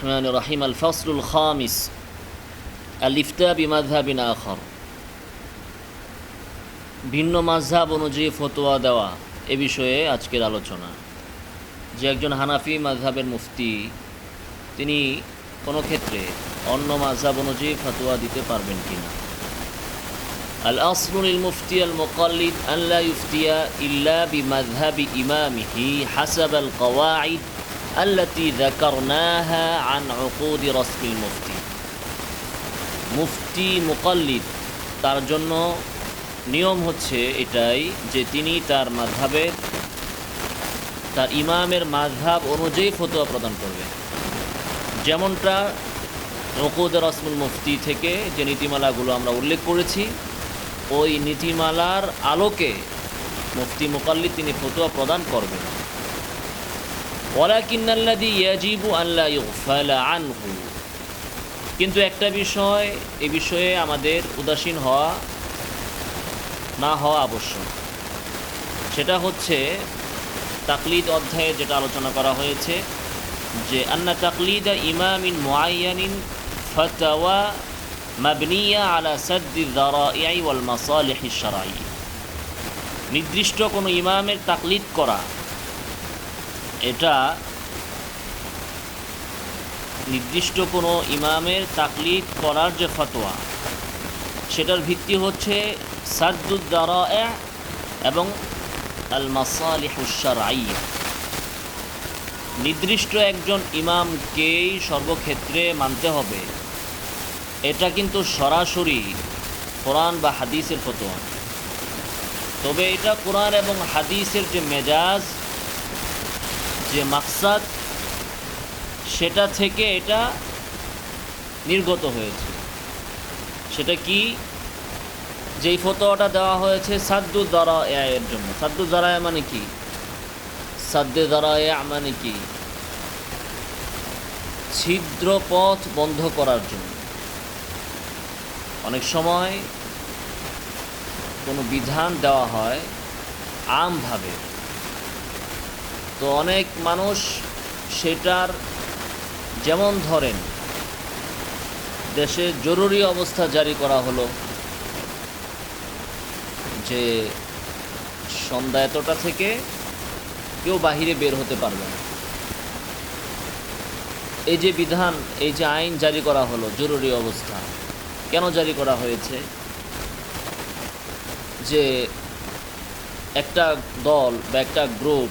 الرحمن الرحيم الفصل الخامس الإفتاء بمذهب آخر ভিন্ন মাযহাব অনুযায়ী ফতোয়া দেওয়া এ বিষয়ে আজকের আলোচনা। যে একজন হানাফি মাযহাবের মুফতি তিনি কোনো ক্ষেত্রে অন্য মাযহাব অনুযায়ী ফতোয়া দিতে পারবেন কিনা। আল আসলু লিল মুফতি আল মুকাল্লিদ আন লা ইফতিয়া ইল্লা বিমাযহাবি ইমামিহি হাসাব আল কওয়াইদ আল্লাতী যাকারনাহা আন উকুদ রাসমিল মুফতি। মুফতি মুকাল্লিদ তার জন্য নিয়ম হচ্ছে এটাই যে তিনি তার মাযহাবের তার ইমামের মাযহাব অনুযায়ী ফতোয়া প্রদান করবে। যেমনটা উকুদ রাসমুল মুফতি থেকে যে নীতিমালাগুলো আমরা উল্লেখ করেছি, ওই নীতিমালার আলোকে মুফতি মুকাল্লিদ তিনি ফতোয়া প্রদান করবেন। ওয়ালাকিন্নাল্লাযী ইয়াজিবু আন লা ইগফালা আনহু, কিন্তু একটা বিষয়, এ বিষয়ে আমাদের উদাসীন না হওয়া আবশ্যক। সেটা হচ্ছে তাকলিদ অধ্যায়ে যেটা আলোচনা করা হয়েছে যে আন্না তাকলিদা ইমামিন মুআয়্যানিন ফাতাওয়া মাবনিয়া আলা সাদ্দি যারাই ওয়াল মাসালিহি শারঈ। নির্দিষ্ট কোনো ইমামের তাকলিদ করা, এটা নির্দিষ্ট কোনো ইমামের তাকলিদ করার যে ফতোয়া, সেটার ভিত্তি হচ্ছে সাদ্দুদ যারাই এবং আল মাসালিহুশ শারঈ। নির্দিষ্ট একজন ইমামকেই সর্বক্ষেত্রে মানতে হবে, এটা কিন্তু সরাসরি কোরআন বা হাদিসের ফতোয়া। তবে এটা কোরআন এবং হাদিসের যে মেজাজ, যে মাকসাদ, সেটা থেকে এটা নির্গত হয়েছে। সেটা কি? যেই ফতোয়াটা দেওয়া হয়েছে সাদ্দুদ যারাই এর জন্য। সাদ্দুদ যারাই মানে কি? সাদ্দে যারাই মানে কি? ছিদ্র পথ বন্ধ করার জন্য। অনেক সময় কোনো বিধান দেওয়া হয় আমভাবে, তো অনেক মানুষ সেটার, যেমন ধরেন দেশে জরুরি অবস্থা জারি করা হলো যে সন্ধ্যা এতটা থেকে কেউ বাহিরে বের হতে পারবে না। এই যে বিধান, এই যে আইন জারি করা হলো, জরুরি অবস্থা কেন জারি করা হয়েছে? যে একটা দল বা একটা গ্রুপ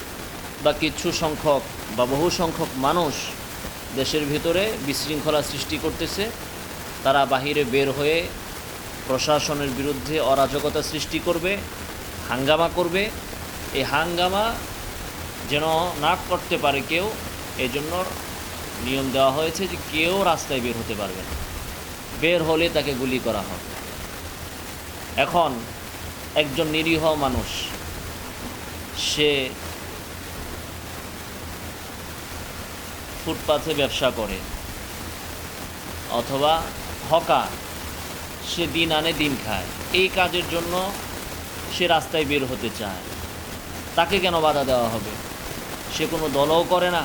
বা কিছু সংখ্যক বা বহু সংখ্যক মানুষ দেশের ভিতরে বিশৃঙ্খলা সৃষ্টি করতেছে। তারা বাহিরে বের হয়ে প্রশাসনের বিরুদ্ধে অরাজকতা সৃষ্টি করবে, হাঙ্গামা করবে। এই হাঙ্গামা যেন না করতে পারে কেউ, এই জন্য নিয়ম দেওয়া হয়েছে যে কেউ রাস্তায় বের হতে পারবে না, বের হলে তাকে গুলি করা হবে। এখন একজন নিরীহ মানুষ, সে ফুটপাথে ব্যবসা করে অথবা হকার, সে দিন আনে দিন খায়, এই কাজের জন্য সে রাস্তায় বের হতে চায়। তাকে কেন বাধা দেওয়া হবে? সে কোনো দলও করে না,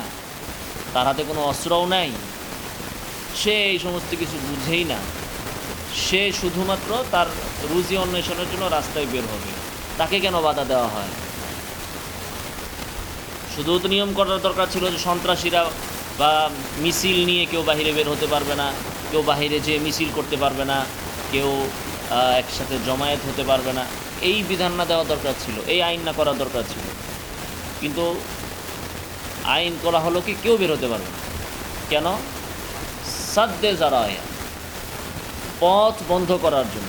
তার হাতে কোনো অস্ত্রও নাই, সে এই সমস্ত কিছু বুঝেই না। সে শুধুমাত্র তার রুজি অন্বেষণের জন্য রাস্তায় বের হবে, তাকে কেন বাধা দেওয়া হয়? শুধু তো নিয়ম করার দরকার ছিল যে সন্ত্রাসীরা বা মিছিল নিয়ে কেউ বাহিরে বের হতে পারবে না, কেউ বাহিরে যেয়ে মিছিল করতে পারবে না, কেউ একসাথে জমায়েত হতে পারবে না। এই বিধান না দেওয়া দরকার ছিল, এই আইন না করা দরকার ছিল। কিন্তু আইন করা হলো কি কেউ বের হতে পারবে না। কেন? সাদ্দে যারাই, পথ বন্ধ করার জন্য।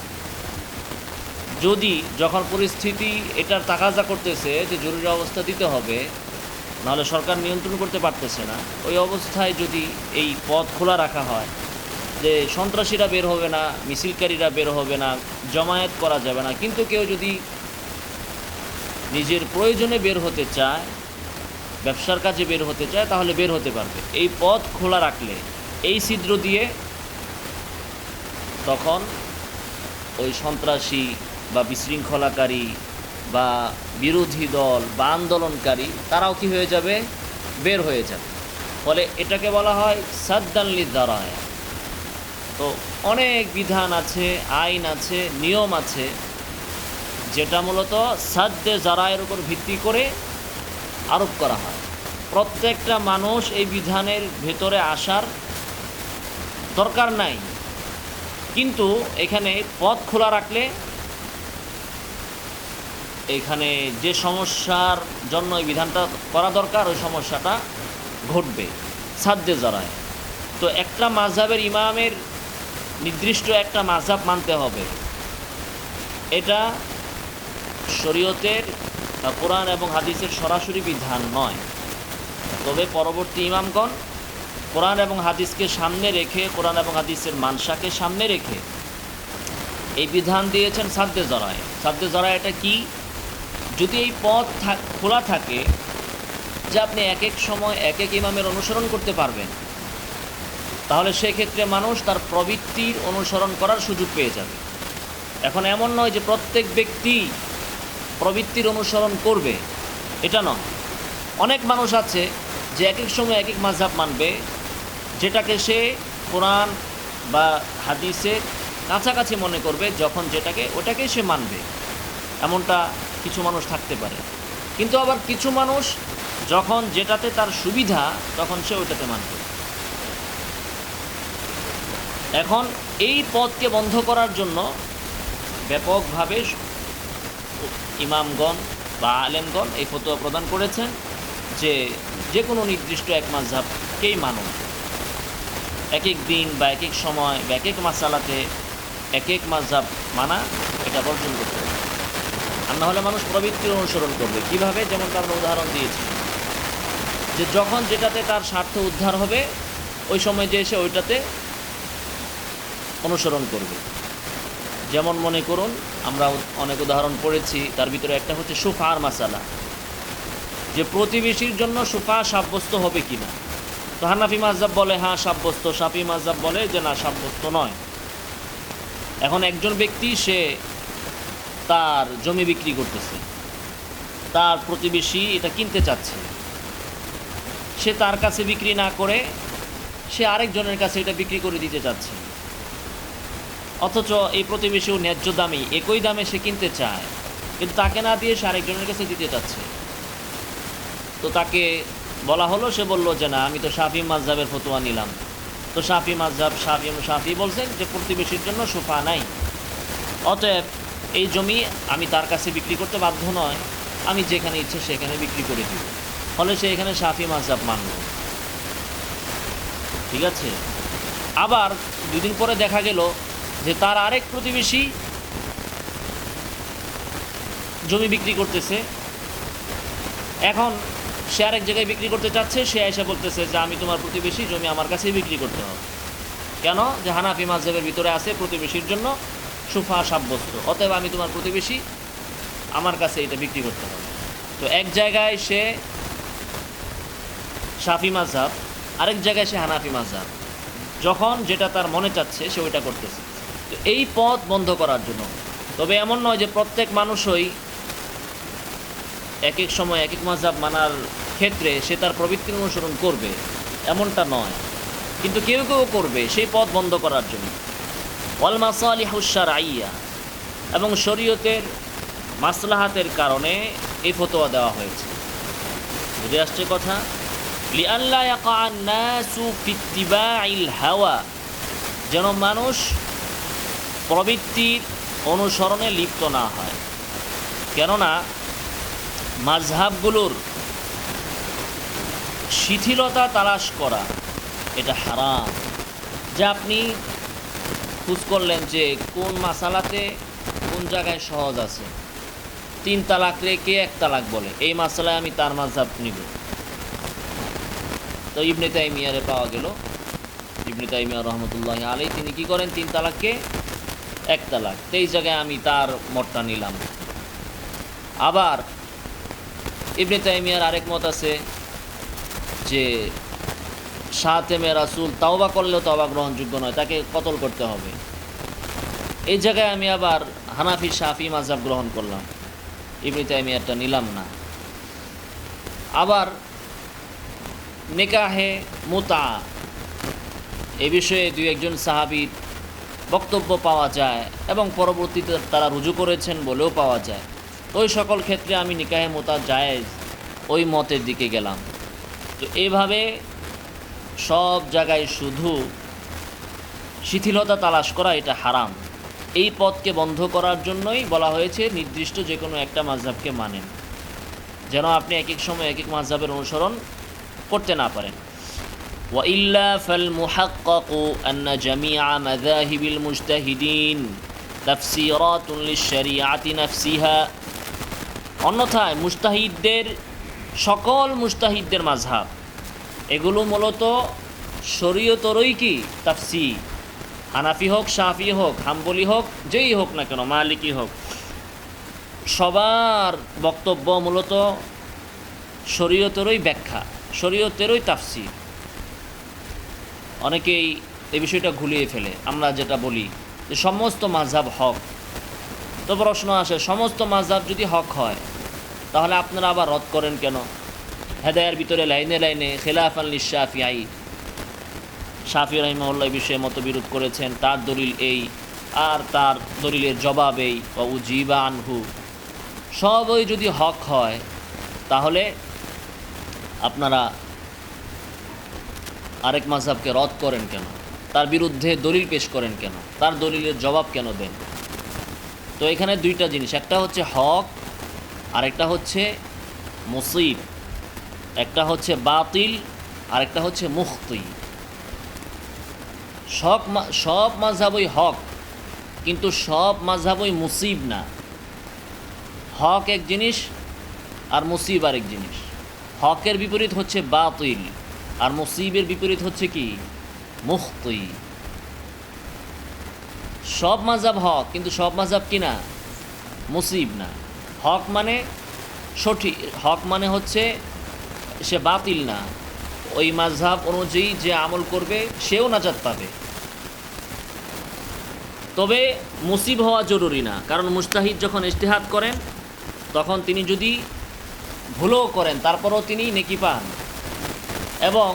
যখন পরিস্থিতি এটার তাকাজা করতেছে যে জরুরি অবস্থা দিতে হবে, নাহলে সরকার নিয়ন্ত্রণ করতে পারতেছে না, ওই অবস্থায় যদি এই পথ খোলা রাখা হয় যে সন্ত্রাসীরা বের হবে না, মিছিলকারীরা বের হবে না, জমায়েত করা যাবে না, কিন্তু কেউ যদি নিজের প্রয়োজনে বের হতে চায়, ব্যবসার কাজে বের হতে চায়, তাহলে বের হতে পারবে। এই পথ খোলা রাখলে, এই ছিদ্র দিয়ে, তখন ওই সন্ত্রাসী বা বিশৃঙ্খলাকারী বা বিরোধী দল বা আন্দোলনকারী, তারাও কি হয়ে যাবে? বের হয়ে যাবে। ফলে এটাকে বলা হয় সাদ্দান লিযারায়া। তো অনেক বিধান আছে, আইন আছে, নিয়ম আছে, যেটা মূলত সাদ্দে জারায়ের উপর ভিত্তি করে আরোপ করা হয়। প্রত্যেকটা মানুষ এই বিধানের ভেতরে আসার দরকার নাই, কিন্তু এখানে পথ খোলা রাখলে এখানে যে সমস্যার জন্য এই বিধানটা করা দরকার ওই সমস্যাটা ঘটবে সাদ্দে জারায়। তো একটা মাযহাবের ইমামের নির্দিষ্ট একটা মাযহাব মানতে হবে, এটা শরীয়তের কোরআন এবং হাদিসের সরাসরি বিধান নয়। তবে পরবর্তী ইমামগণ কোরআন এবং হাদিসকে সামনে রেখে, কোরআন এবং হাদিসের মানসাকে সামনে রেখে এই বিধান দিয়েছেন সাদ্দে জারায়। সাদ্দে জারায় এটা কি? যদি এই পথ খোলা থাকে যে আপনি এক এক সময় এক এক ইমামের অনুসরণ করতে পারবেন, তাহলে সেক্ষেত্রে মানুষ তার প্রবৃত্তির অনুসরণ করার সুযোগ পেয়ে যাবে। এখন এমন নয় যে প্রত্যেক ব্যক্তি প্রবৃত্তির অনুসরণ করবে, এটা নয়। অনেক মানুষ আছে যে এক এক সময় এক এক মাযহাব মানবে, যেটাকে সে কোরআন বা হাদিসের কাছাকাছি মনে করবে, যখন যেটাকে ওটাকেই সে মানবে, এমনটা কিছু মানুষ থাকতে পারে। কিন্তু আবার কিছু মানুষ যখন যেটাতে তার সুবিধা তখন সে ওটাতে মানবে। এখন এই পথকে বন্ধ করার জন্য ব্যাপকভাবে ইমামগণ বা আলেমগণ এই ফতোয়া প্রদান করেছেন যে যে কোনো নির্দিষ্ট এক মাযহাবকেই মানুন। এক এক দিন বা এক এক সময় বা এক এক মাসালাতে এক এক মাযহাব মানা এটা বর্জন করতে হবে। আর না হলে মানুষ প্রবৃত্তির অনুসরণ করবে। কীভাবে? যেমন আমরা উদাহরণ দিয়েছি যে যখন যেটাতে তার স্বার্থ উদ্ধার হবে ওই সময় যে এসে ওইটাতে অনুসরণ করবে। যেমন মনে করুন, আমরা অনেক উদাহরণ পড়েছি, তার ভিতরে একটা হচ্ছে শুফার মাসালা, যে প্রতিবেশীর জন্য শুফা সাব্যস্ত হবে কি না। তো হানাফি মাযহাব বলে হ্যাঁ সাব্যস্ত, শাফি মাযহাব বলে যে না সাব্যস্ত নয়। এখন একজন ব্যক্তি সে তার জমি বিক্রি করতেছে, তার প্রতিবেশী এটা কিনতে চাচ্ছে, সে তার কাছে বিক্রি না করে সে আরেকজনের কাছে এটা বিক্রি করে দিতে চাচ্ছে, অথচ এই প্রতিবেশীও ন্যায্য দামে একই দামে সে কিনতে চায়, কিন্তু তাকে না দিয়ে সে আরেকজনের কাছে দিতে চাচ্ছে। তো তাকে বলা হলো, সে বলল যে না আমি তো শাফি মাযহাবের ফতোয়া নিলাম। তো শাফি মাযহাব শাফি বলছেন যে প্রতিবেশীর জন্য শুফা নাই, অতএব এই জমি আমি তার কাছে বিক্রি করতে বাধ্য নয়, আমি যেখানে ইচ্ছে সেখানে বিক্রি করে দিব। ফলে সে এখানে শাফি মাযহাব মানল। ঠিক আছে। আবার দুদিন পরে দেখা গেল যে তার আরেক প্রতিবেশী জমি বিক্রি করতেছে, এখন সে আরেক জায়গায় বিক্রি করতে চাচ্ছে, সে এসে বলতেছে যে আমি তোমার প্রতিবেশী, জমি আমার কাছেই বিক্রি করতে হবে। কেন? যে হানাফি মাযহাবের ভিতরে আছে প্রতিবেশীর জন্য শুফা সাব্যস্ত, অতএব আমি তোমার প্রতিবেশী, আমার কাছে এটা বিক্রি করতে হবে। তো এক জায়গায় সে শাফি মাযহাব, আরেক জায়গায় সে হানাফি মাযহাব, যখন যেটা তার মনে চাচ্ছে সে ওইটা করতেছে। তো এই পথ বন্ধ করার জন্য। তবে এমন নয় যে প্রত্যেক মানুষই এক এক সময় এক এক মাযহাব মানার ক্ষেত্রে সে তার প্রবৃত্তির অনুসরণ করবে, এমনটা নয়। কিন্তু কেউ কেউ করবে সেই পথ বন্ধ করার জন্য। ওয়াল মাসালিহুশ শারঈয়া, এবং শরীয়তের মাসলাহাতের কারণে এই ফতোয়া দেওয়া হয়েছে। বুঝে আসছে কথা? লিআল্লা ইয়াকাআন নাসু ফি ইত্তিবাইল হাওয়া, যেন মানুষ প্রবৃত্তির অনুসরণে লিপ্ত না হয়। কেননা মাযহাবগুলোর শিথিলতা তালাশ করা এটা হারাম। যে আপনি খোঁজ করলেন যে কোন মাসালাতে কোন জায়গায় সহজ আছে, 3 তালাক রেখে 1 তালাক বলে, এই মাসালায় আমি তার মাযহাব নিব। তো ইবনে তাইমিয়ারে পাওয়া গেল, ইবনে তাইমিয়া রহমতুল্লাহি আলাইহি তিনি কি করেন, 3 তালাককে 1 তালাক, তো এই জায়গায় আমি তার মতটা নিলাম। আবার ইবনে তাইমিয়ার আরেক মত আছে যে শাতেমে রাসূল তাওবা করলেও তাওবা গ্রহণযোগ্য নয়, তাকে কতল করতে হবে। এই জায়গায় আমি আবার হানাফি শাফি মাযহাব গ্রহণ করলাম, ইবনে তাইমিয়ারটা নিলাম না। আবার নিকাহে মুতা এ বিষয়ে দুই একজন সাহাবীর বক্তব্য পাওয়া যায় এবং পরবর্তীতে তারা রুজু করেছেন বলেও পাওয়া যায়। ওই সকল ক্ষেত্রে আমি নিকাহে মুতা জায়েজ ওই মতের দিকে গেলাম। তো এইভাবে সব জায়গায় শুধু শিথিলতা তালাশ করা এটা হারাম। এই পথকে বন্ধ করার জন্যই বলা হয়েছে নির্দিষ্ট যে কোনো একটা মাযহাবকে মানেন, যেন আপনি এক এক সময় এক এক মাযহাবের অনুসরণ করতে না পারেন। وإلا فالمحقق أن جميع مذاهب المجتهدين تفسيرات للشريعة نفسها। অন্যথায় মুজতাহিদদের সকল মুজতাহিদদের মাযহাব এগুলো মূলত শরীয়তরই কি তাফসীর। হানাফি হোক, শাফি হোক, হাম্বলি হোক, যেই হোক না কেন, মালিকি হোক, সবার বক্তব্য মূলত শরীয়তেরই ব্যাখ্যা, শরীয়তেরই তাফসীর। অনেকেই এই বিষয়টা ঘুলিয়ে ফেলে। আমরা যেটা বলি যে সমস্ত মাযহাব হক, তো প্রশ্ন আসে সমস্ত মাযহাব যদি হক হয় তাহলে আপনারা আবার রদ করেন কেন? হেদায়ার ভিতরে লাইনে লাইনে খিলাফান লিশ-শাফিঈ, শাফি রাহিমাহুল্লাহ এই বিষয়ে মতবিরোধ করেছেন, তার দলিল এই আর তার দলিলের জবাব এই, ও উজিবা আনহু। সবই যদি হক হয় তাহলে আপনারা আরেক মাযহাবকে রদ করেন কেন? তার বিরুদ্ধে দলিল পেশ করেন কেন? তার দলিলের জবাব কেন দেন? তো এখানে দুইটা জিনিস, একটা হচ্ছে হক আর একটা হচ্ছে মুসিব, একটা হচ্ছে বাতিল আর একটা হচ্ছে মুখতি। সব মাযহাবই হক, কিন্তু সব মাযহাবই মুসিব না। হক এক জিনিস আর মুসিব আরেক জিনিস। হকের বিপরীত হচ্ছে বাতিল আর মুসিবের বিপরীত হচ্ছে কি? মুখতি। সব মাযহাব হক, কিন্তু সব মাযহাব কি না? মুসিব না। হক মানে সঠিক, হক মানে হচ্ছে সে বাতিল না, ওই মাযহাব অনুযায়ী যে আমল করবে সেও নাজাত পাবে। তবে মুসিব হওয়া জরুরি না, কারণ মুজতাহিদ যখন ইজতিহাদ করেন তখন তিনি যদি ভুলও করেন তারপরও তিনি নেকি পান, এবং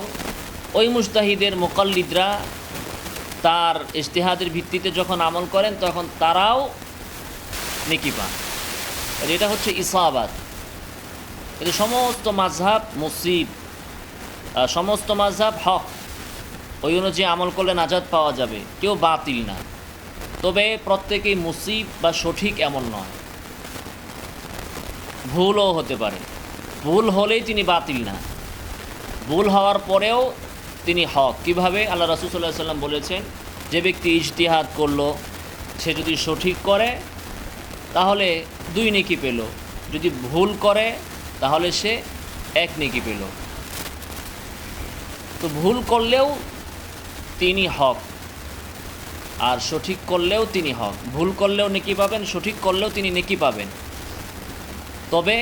ওই মুজতাহিদের মুকাল্লিদরা তার ইজতিহাদের ভিত্তিতে যখন আমল করেন তখন তারাও নেকি পান। এটা হচ্ছে ইসাবাত। কিন্তু সমস্ত মাযহাব মুসিব, সমস্ত মাযহাব হক, ওই অনুযায়ী আমল করলে নাজাত পাওয়া যাবে, কেউ বাতিল না। তবে প্রত্যেকেই মুসিব বা সঠিক এমন নয়, ভুলও হতে পারে। ভুল হলেই তিনি বাতিল না, ভুল হওয়ার পরেও তিনি হক। কিভাবে? আল্লাহ রাসূল সাল্লাল্লাহু আলাইহি ওয়াসাল্লাম বলেছেন, যে ব্যক্তি ইজতিহাদ করলো সে যদি সঠিক করে তাহলে 2 নেকি পেল, যদি ভুল করে তাহলে সে 1 নেকি পেল। তো ভুল করলেও তিনি হক আর সঠিক করলেও তিনি হক। ভুল করলেও নেকি পাবেন, সঠিক করলেও তিনি নেকি পাবেন। তবে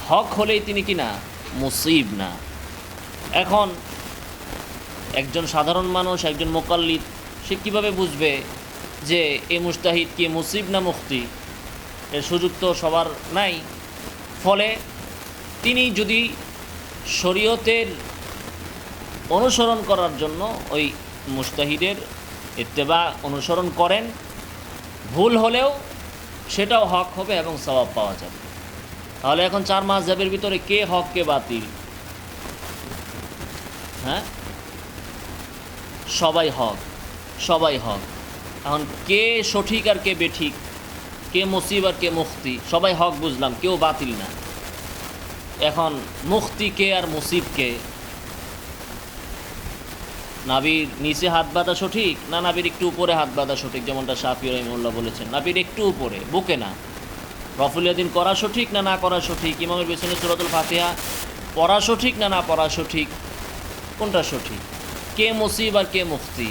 হক হলেই তিনি কি না? মুসিব না। এখন একজন সাধারণ মানুষ, একজন মুকাল্লিদ, সে কীভাবে বুঝবে যে এই মুজতাহিদ কি মুসিব না মুখতি? এর সুযোগ তো সবার নাই। ফলে তিনি যদি শরীয়তের অনুসরণ করার জন্য ওই মুজতাহিদের ইত্তেবা অনুসরণ করেন, ভুল হলেও সেটাও হক হবে এবং সওয়াব পাওয়া যাবে। তাহলে এখন 4 মাযহাবের ভিতরে কে হক কে বাতিল? হ্যাঁ, সবাই হক, সবাই হক। এখন কে সঠিক আর কে বেঠিক, কে মুসিব আর কে মুখতি? সবাই হক বুঝলাম, কেউ বাতিল না। এখন মুখতি কে আর মুসিব কে? নাভির নিচে হাত বাঁধা সঠিক না নাভির একটু উপরে হাত বাঁধা সঠিক? যেমনটা শাফি রাহিমাহুল্লাহ বলেছেন, নাভির একটু উপরে, বুকে না। রফুল ইয়াদিন করা সঠিক না না করা সঠিক? ইমামের পেছনে সূরাতুল ফাতিহা পড়া সঠিক না না পড়া সঠিক? কোনটা সঠিক? কে মুসিব আর কে মুফতি?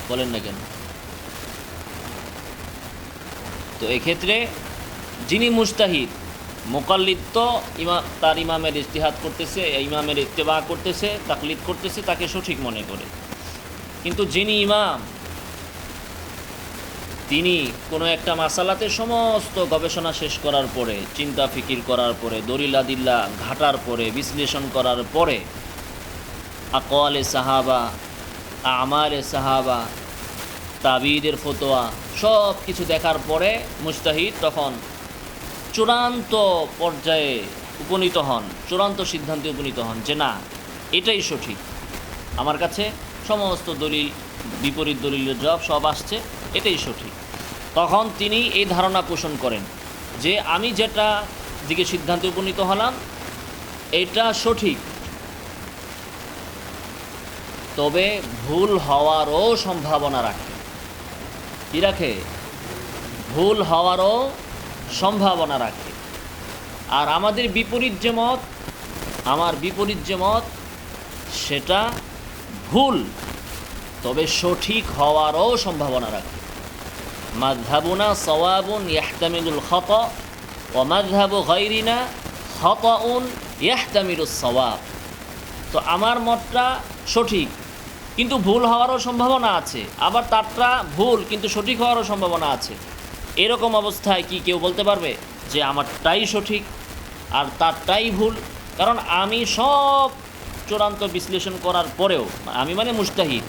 বলেন না কেন? তো এক্ষেত্রে যিনি মুজতাহিদ, মুকাল্লিদ তো তার ইমামের ইজতিহাদ করতেছে, ইমামের ইত্তেবা করতেছে, তাকলিদ করতেছে, তাকে সঠিক মনে করে। কিন্তু যিনি ইমাম, তিনি কোনো একটা মাসালাতে সমস্ত গবেষণা শেষ করার পরে, চিন্তা ফিকির করার পরে, দলিল আদিল্লা ঘাটার পরে, বিশ্লেষণ করার পরে, আকওয়ালে সাহাবা, আমালে সাহাবা, তাবিদের ফতোয়া সব কিছু দেখার পরে মুজতাহিদ তখন চূড়ান্ত পর্যায়ে উপনীত হন, চূড়ান্ত সিদ্ধান্তে উপনীত হন যে না, এটাই সঠিক, আমার কাছে সমস্ত দলিল, বিপরীত দলিলের জবাব সব আসছে, এটাই সঠিক। তখন তিনি এই ধারণা পোষণ করেন যে আমি যেটা দিকে সিদ্ধান্তে উপনীত হলাম এটা সঠিক, তবে ভুল হওয়ারও সম্ভাবনা রাখে। কি রাখে? ভুল হওয়ারও সম্ভাবনা রাখে। আর আমাদের বিপরীত যে মত, আমার বিপরীত যে মত, সেটা ভুল তবে সঠিক হওয়ারও সম্ভাবনা রাখে। মাযহাবুনা সাওয়াবুন ইয়াহতামিলুল খাতা ওয়া মাযহাবু গায়রিনা খাতাউন ইয়াহতামিলুস সাওয়াব। তো আমার মতটা সঠিক কিন্তু ভুল হওয়ারও সম্ভাবনা আছে, আবার তারটা ভুল কিন্তু সঠিক হওয়ারও সম্ভাবনা আছে। এরকম অবস্থায় কি কেউ বলতে পারবে যে আমারটাই সঠিক আর তারটাই ভুল? কারণ আমি সব চূড়ান্ত বিশ্লেষণ করার পরেও, আমি মানে মুজতাহিদ,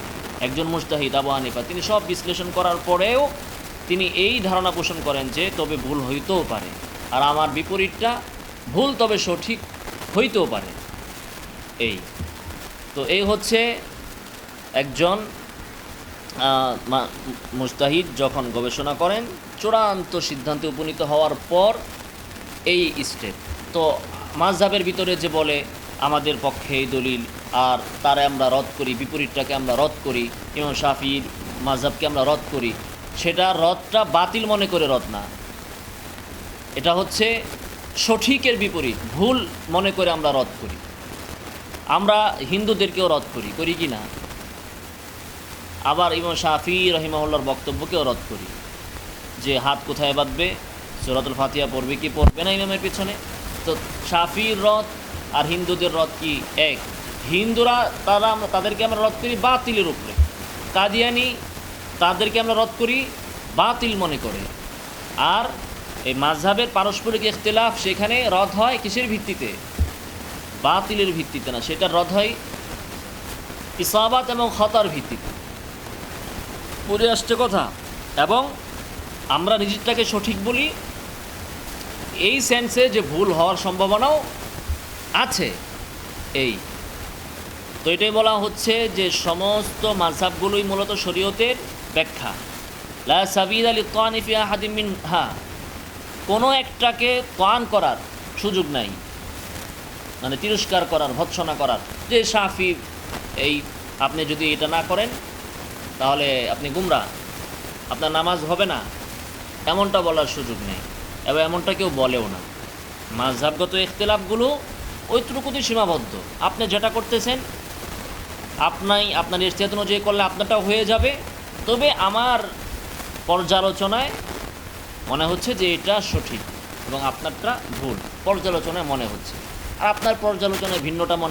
একজন মুজতাহিদ আবু হানিফা, তিনি সব বিশ্লেষণ করার পরেও তিনি এই ধারণা পোষণ করেন যে তবে ভুল হইতেও পারে, আর আমার বিপরীতটা ভুল তবে সঠিক হইতেও পারে। এই তো এই হচ্ছে একজন মুজতাহিদ যখন গবেষণা করেন, চূড়ান্ত সিদ্ধান্তে উপনীত হওয়ার পর এই স্টেপ। তো মাযহাবের ভিতরে যে বলে আমাদের পক্ষে এই দলিল, আর তারা আমরা রদ করি, বিপরীতটাকে আমরা রদ করি, ইমাম শাফিঈর মাযহাবকে আমরা রদ করি, সেটা রদটা বাতিল মনে করে রদ না, এটা হচ্ছে সঠিকের বিপরীত, ভুল মনে করে আমরা রদ করি। আমরা হিন্দুদেরকেও রদ করি, করি কি না? আবার ইমাম শাফিঈ রাহিমাহুল্লাহর বক্তব্যকেও রদ করি যে হাত কোথায় বাঁধবে, সূরাতুল ফাতিহা পড়বে কি পড়বে না ইমামের পিছনে। তো শাফিঈর রদ আর হিন্দুদের রদ কি এক? হিন্দুরা তাদেরকে আমরা রদ করি বাতিলের উপরে, কাদিয়ানি তাদেরকে আমরা রদ করি বাতিল মনে করে। আর এই মাযহাবের পারস্পরিক ইখতিলাফ, সেখানে রদ হয় কিসের ভিত্তিতে? বাতিলের ভিত্তিতে না, সেটা রদ হয় ইসাবাত এবং খতার ভিত্তিতে। পড়ে আসছে কথা। এবং আমরা নিজেরটাকে সঠিক বলি এই সেন্সে যে ভুল হওয়ার সম্ভাবনাও আছে। এই তো এটাই বলা হচ্ছে যে সমস্ত মাযহাবগুলোই মূলত শরীয়তের ব্যাখ্যা। লা সাবিলা লিত্বানি ফি আহাদিন মিনহা, কোনো একটাকে তান করার সুযোগ নাই, মানে তিরস্কার করার, ভৎসনা করার, যে শাফি এই আপনি যদি এটা না করেন তাহলে আপনি গুমরাহ, আপনার নামাজ হবে না, এমনটা বলার সুযোগ নেই, এবং এমনটা কেউ বলেও না। মাযহাবগত ইখতিলাফগুলো ওইটুকুতে সীমাবদ্ধ। আপনি যেটা করতেছেন আপনার ইজতিহাদ অনুযায়ী করলে আপনারটাও হয়ে যাবে, তবে আমার পর্যালোচনায় মনে হচ্ছে যে এটা সঠিক এবং আপনারটা ভুল, পর্যালোচনায় মনে হচ্ছে, আর আপনার পর্যালোচনায় ভিন্নটা মনে